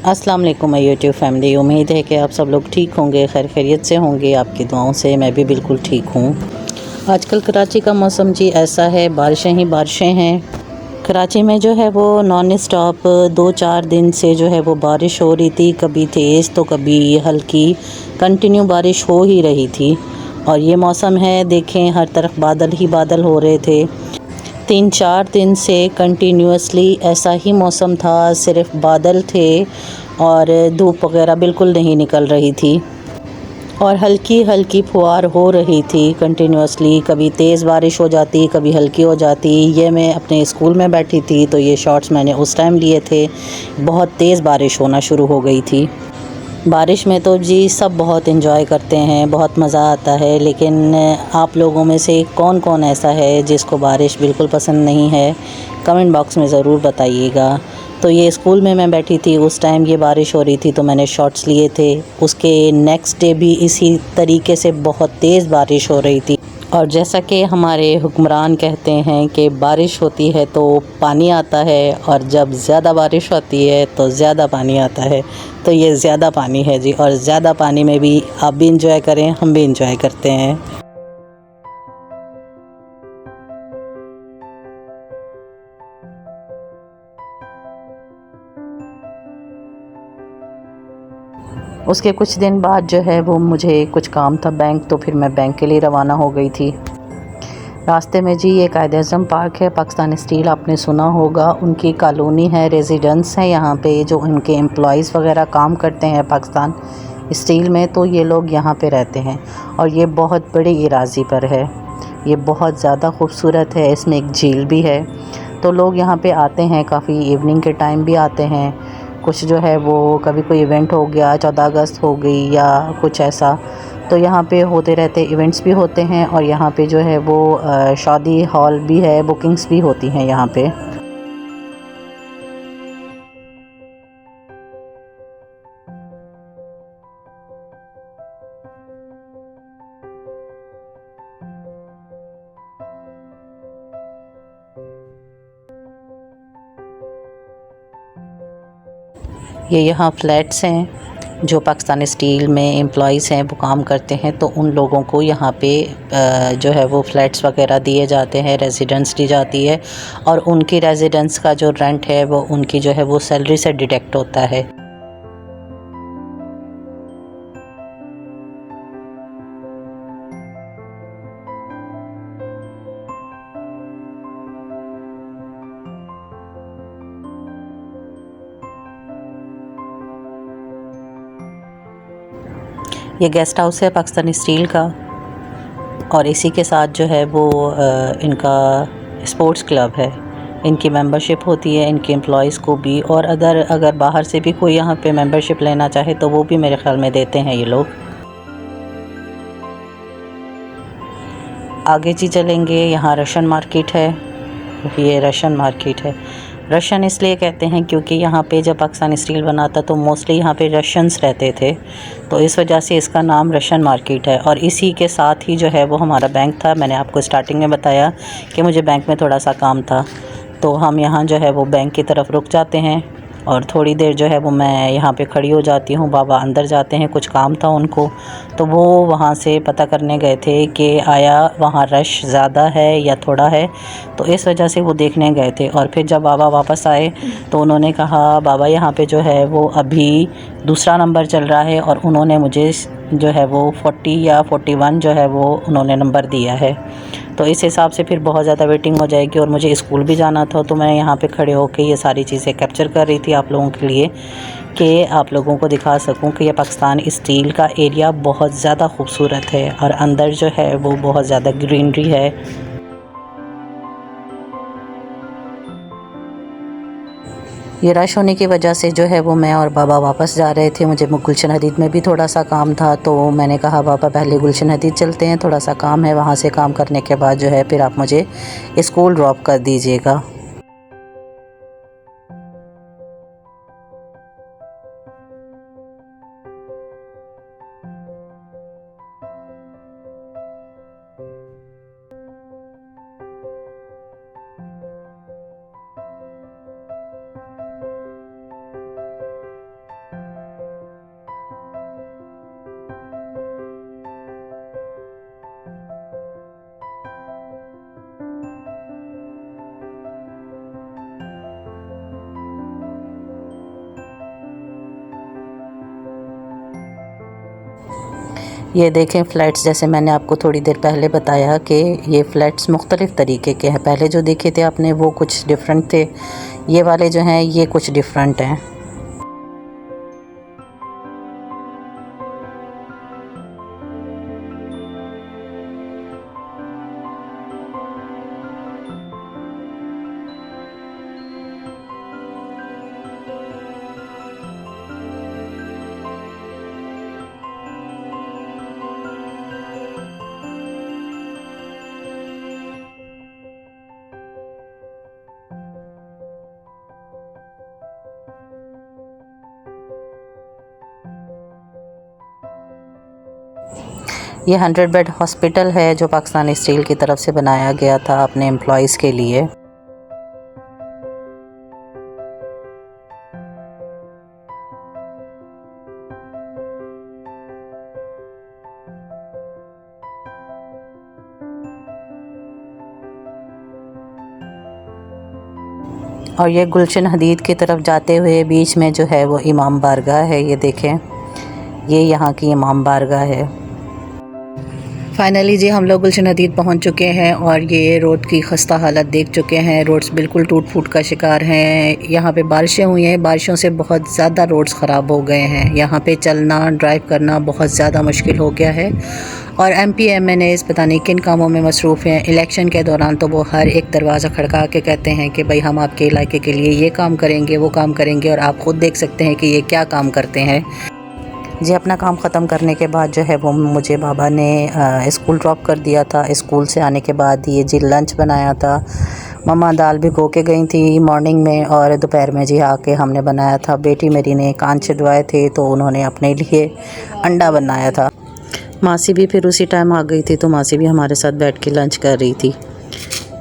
अस्सलाम वालेकुम my YouTube family. उम्मीद है कि आप सब लोग ठीक होंगे, खैर खैरियत से होंगे। आपकी दुआओं से मैं भी बिल्कुल ठीक हूँ। आजकल कराची का मौसम जी ऐसा है, बारिशें ही बारिशें हैं। कराची में जो है वो नॉन स्टॉप 2-4 दिन से जो है वो बारिश हो रही थी, कभी तेज़ तो कभी हल्की, कंटिन्यू बारिश हो ही रही थी। और ये मौसम है, देखें हर तरफ बादल ही बादल हो रहे थे। 3-4 दिन से कंटिन्यूअसली ऐसा ही मौसम था, सिर्फ बादल थे और धूप वगैरह बिल्कुल नहीं निकल रही थी और हल्की हल्की फुहार हो रही थी कंटिन्यूअसली। कभी तेज़ बारिश हो जाती, कभी हल्की हो जाती। ये मैं अपने स्कूल में बैठी थी तो ये शॉर्ट्स मैंने उस टाइम लिए थे। बहुत तेज़ बारिश होना शुरू हो गई थी। बारिश में तो जी सब बहुत एंजॉय करते हैं, बहुत मज़ा आता है, लेकिन आप लोगों में से कौन कौन ऐसा है जिसको बारिश बिल्कुल पसंद नहीं है? कमेंट बॉक्स में ज़रूर बताइएगा। तो ये स्कूल में मैं बैठी थी, उस टाइम ये बारिश हो रही थी तो मैंने शॉर्ट्स लिए थे। उसके नेक्स्ट डे भी इसी तरीके से बहुत तेज़ बारिश हो रही थी। और जैसा कि हमारे हुक्मरान कहते हैं कि बारिश होती है तो पानी आता है, और जब ज़्यादा बारिश होती है तो ज़्यादा पानी आता है। तो ये ज़्यादा पानी है जी, और ज़्यादा पानी में भी आप भी इंजॉय करें, हम भी इंजॉय करते हैं। उसके कुछ दिन बाद जो है वो मुझे कुछ काम था बैंक, तो फिर मैं बैंक के लिए रवाना हो गई थी। रास्ते में जी एक कायद-ए-आज़म पार्क है, पाकिस्तान स्टील आपने सुना होगा, उनकी कॉलोनी है, रेजिडेंस हैं यहाँ पे जो उनके एम्प्लॉइज़ वगैरह काम करते हैं पाकिस्तान स्टील में, तो ये लोग यहाँ पे रहते हैं। और ये बहुत बड़ी इराज़ी पर है, ये बहुत ज़्यादा खूबसूरत है, इसमें एक झील भी है। तो लोग यहाँ पे आते हैं, काफ़ी इवनिंग के टाइम भी आते हैं। कुछ जो है वो कभी कोई इवेंट हो गया, 14 अगस्त हो गई या कुछ ऐसा, तो यहाँ पे होते रहते इवेंट्स भी होते हैं। और यहाँ पे जो है वो शादी हॉल भी है, बुकिंग्स भी होती हैं यहाँ पे। ये यहाँ फ्लैट्स हैं, जो पाकिस्तान स्टील में एम्प्लॉइज़ हैं वो काम करते हैं, तो उन लोगों को यहाँ पे जो है वो फ्लैट्स वगैरह दिए जाते हैं, रेजिडेंस दी जाती है। और उनकी रेजिडेंस का जो रेंट है वो उनकी जो है वो सैलरी से डिडक्ट होता है। ये गेस्ट हाउस है पाकिस्तान स्टील का, और इसी के साथ जो है वो इनका स्पोर्ट्स क्लब है। इनकी मेंबरशिप होती है इनके एम्प्लॉइज़ को भी, और अगर बाहर से भी कोई यहाँ पे मेंबरशिप लेना चाहे तो वो भी मेरे ख़्याल में देते हैं ये लोग। आगे जी चलेंगे, यहाँ रशियन मार्केट है। ये रशियन मार्केट है। रशियन इसलिए कहते हैं क्योंकि यहाँ पे जब पाकिस्तान स्टील बना था तो मोस्टली यहाँ पे रशियंस रहते थे, तो इस वजह से इसका नाम रशियन मार्केट है। और इसी के साथ ही जो है वो हमारा बैंक था। मैंने आपको स्टार्टिंग में बताया कि मुझे बैंक में थोड़ा सा काम था, तो हम यहाँ जो है वो बैंक की तरफ रुक जाते हैं और थोड़ी देर जो है वो मैं यहाँ पे खड़ी हो जाती हूँ। बाबा अंदर जाते हैं, कुछ काम था उनको, तो वो वहाँ से पता करने गए थे कि आया वहाँ रश ज़्यादा है या थोड़ा है, तो इस वजह से वो देखने गए थे। और फिर जब बाबा वापस आए तो उन्होंने कहा बाबा यहाँ पे जो है वो अभी दूसरा नंबर चल रहा है, और उन्होंने मुझे जो है वो 40 या 41 जो है वो उन्होंने नंबर दिया है। तो इस हिसाब से फिर बहुत ज़्यादा वेटिंग हो जाएगी, और मुझे स्कूल भी जाना था, तो मैं यहाँ पे खड़े होकर ये सारी चीज़ें कैप्चर कर रही थी आप लोगों के लिए, कि आप लोगों को दिखा सकूं कि ये पाकिस्तान स्टील का एरिया बहुत ज़्यादा खूबसूरत है, और अंदर जो है वो बहुत ज़्यादा ग्रीनरी है। ये रश होने की वजह से जो है वो मैं और बाबा वापस जा रहे थे। मुझे गुलशन हदीद में भी थोड़ा सा काम था, तो मैंने कहा बाबा पहले गुलशन हदीद चलते हैं, थोड़ा सा काम है, वहाँ से काम करने के बाद जो है फिर आप मुझे स्कूल ड्रॉप कर दीजिएगा। ये देखें फ्लैट्स, जैसे मैंने आपको थोड़ी देर पहले बताया कि ये फ्लैट्स मुख्तलिफ़ तरीके के हैं। पहले जो देखे थे आपने वो कुछ डिफरेंट थे, ये वाले जो हैं ये कुछ डिफरेंट हैं। ये 100 बेड हॉस्पिटल है जो पाकिस्तान स्टील की तरफ से बनाया गया था अपने एम्प्लॉयज़ के लिए। और ये गुलशन हदीद की तरफ जाते हुए बीच में जो है वो इमाम बारगाह है। ये देखें, ये यहाँ की इमाम बारगाह है। फ़ाइनली जी हम लोग गुलशन हदीद पहुँच चुके हैं और ये रोड की खस्ता हालत देख चुके हैं। रोड्स बिल्कुल टूट फूट का शिकार हैं। यहाँ पे बारिशें हुई हैं, बारिशों से बहुत ज़्यादा रोड्स ख़राब हो गए हैं। यहाँ पे चलना ड्राइव करना बहुत ज़्यादा मुश्किल हो गया है। और MPMNAs पता नहीं किन कामों में मसरूफ़ हैं। इलेक्शन के दौरान तो वो हर एक दरवाज़ा खड़का के कहते हैं कि भाई हम आपके इलाके के लिए ये काम करेंगे, वो काम करेंगे, और आप ख़ुद देख सकते हैं कि ये क्या काम करते हैं जी। अपना काम ख़त्म करने के बाद जो है वो मुझे बाबा ने स्कूल ड्रॉप कर दिया था। स्कूल से आने के बाद ये जी लंच बनाया था। मम्मा दाल भिगो के गई थी मॉर्निंग में, और दोपहर में जी आके हमने बनाया था। बेटी मेरी ने कान छिदवाए थे तो उन्होंने अपने लिए अंडा बनाया था। मासी भी फिर उसी टाइम आ गई थी, तो मासी भी हमारे साथ बैठ के लंच कर रही थी।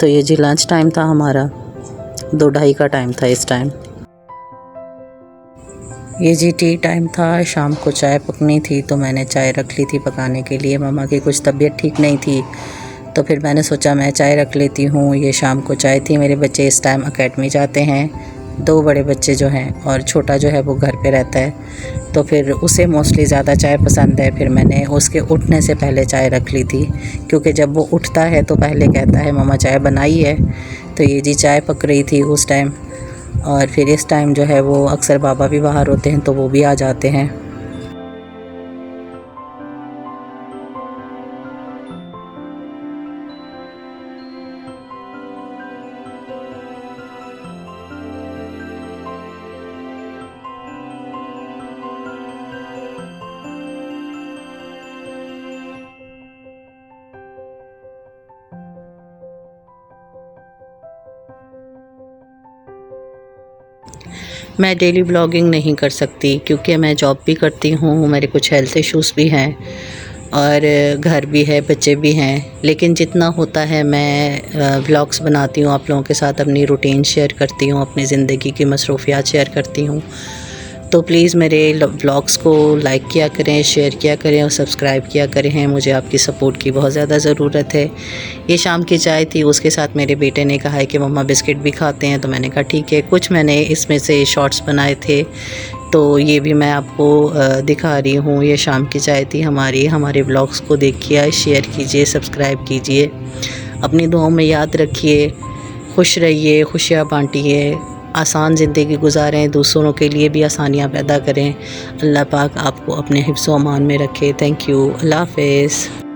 तो ये जी लंच टाइम था हमारा, 2-2:30 का टाइम था इस टाइम। ये जी टी टाइम था, शाम को चाय पकनी थी तो मैंने चाय रख ली थी पकाने के लिए। मम्मा की कुछ तबीयत ठीक नहीं थी तो फिर मैंने सोचा मैं चाय रख लेती हूँ। ये शाम को चाय थी। मेरे बच्चे इस टाइम अकेडमी जाते हैं, 2 बड़े बच्चे जो हैं, और छोटा जो है वो घर पे रहता है, तो फिर उसे मोस्टली ज़्यादा चाय पसंद है। फिर मैंने उसके उठने से पहले चाय रख ली थी, क्योंकि जब वो उठता है तो पहले कहता है मम्मा चाय बनाई है। तो ये जी चाय पक रही थी उस टाइम। और फिर इस टाइम जो है वो अक्सर बाबा भी बाहर होते हैं तो वो भी आ जाते हैं। मैं डेली ब्लॉगिंग नहीं कर सकती क्योंकि मैं जॉब भी करती हूँ, मेरे कुछ हेल्थ इश्यूज़ भी हैं और घर भी है, बच्चे भी हैं। लेकिन जितना होता है मैं व्लॉग्स बनाती हूँ, आप लोगों के साथ अपनी रूटीन शेयर करती हूँ, अपनी ज़िंदगी की मसरूफियात शेयर करती हूँ। तो प्लीज़ मेरे व्लॉग्स को लाइक किया करें, शेयर किया करें और सब्सक्राइब किया करें। मुझे आपकी सपोर्ट की बहुत ज़्यादा ज़रूरत है। ये शाम की चाय थी, उसके साथ मेरे बेटे ने कहा है कि मम्मा बिस्किट भी खाते हैं, तो मैंने कहा ठीक है। कुछ मैंने इसमें से शॉर्ट्स बनाए थे तो ये भी मैं आपको दिखा रही हूँ। ये शाम की चाय थी हमारी। हमारे व्लॉग्स को देखिए, शेयर कीजिए, सब्सक्राइब कीजिए, अपनी दुआओं में याद रखिए, खुश रहिए, खुशियाँ बांटिए, आसान ज़िंदगी गुजारें, दूसरों के लिए भी आसानियाँ पैदा करें। अल्लाह पाक आपको अपने हिफ्ज़ व अमान में रखे। Thank you. अल्लाह हाफ़िज़।